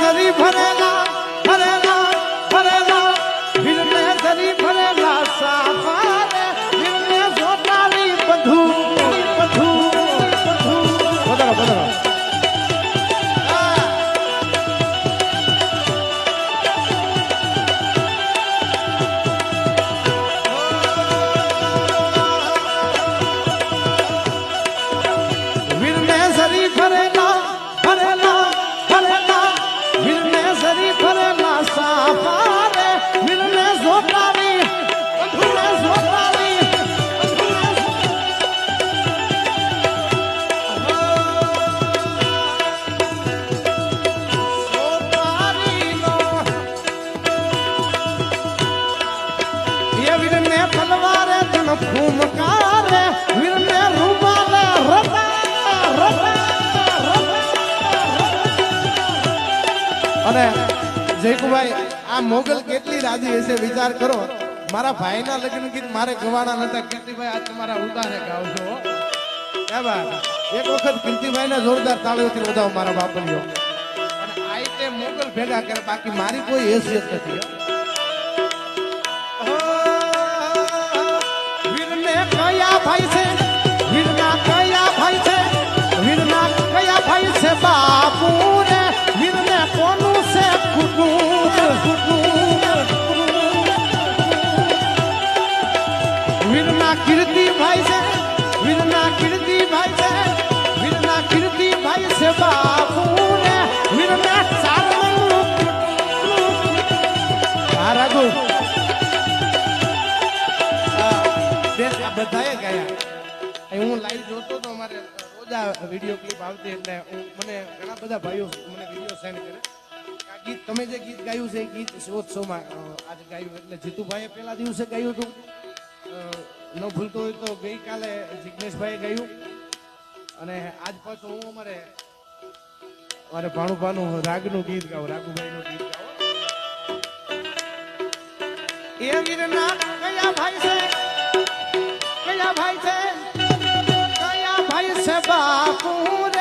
સરી ભરેલા ભરેલા ભરેલા વીરને સરી ભરેલા સાફારે વીરને જોતાવી બધું બદરો બદરો ફૂમકારે વીરને રૂમાલે અને જયકુભાઈ આ મોગલ કેટલી રાજી હશે વિચાર કરો મારા ભાઈના લગ્ન ગીત મારે ગવાના નતા કીર્તિભાઈ આ તમારા ઉતારે ગાવજો કે બા એક વખત કીર્તિભાઈને જોરદાર તાળીઓથી વધાવો મારા બાપલીઓ અને આઈ તે મોગલ ભેગા કરે બાકી મારી કોઈ હેસિયત નથી કયા ભાઈ છે વીરના કયા ભાઈ છે વીરના કયા ભાઈ છે બાપુ ને વીરને કોનું છે વીરના કીર્તિભાઈ છે વીરના કીર્તિભાઈ છે વીરના કીર્તિભાઈ છે બાપુ ને વીરને ચારણનું રાગુ બધાએ ગયા હું લાઈવ જોતો તો અમારે રોજ આ વિડીયો ક્લિપ આવતી એટલે મને ઘણા બધા ભાઈઓ મને વિડીયો સેન્ડ કરે આ ગીત તમે જે ગીત ગાયું છે એ ગીત શિવોત્સવમાં આજે ગાયું એટલે જીતુભાઈએ પહેલા દિવસે ગાયું હતું ન ભૂલતો હોય તો ગઈકાલે જિગ્નેશભાઈએ ગાયું અને આજ પાછું હું અમારે ભાણુભાનું રાગનું ગીત ગાઉં રાઘુભાઈનું ગીત ગાઉં એ વીરના કયા ભાઈ છે કયા ભાઈ છે બાપુ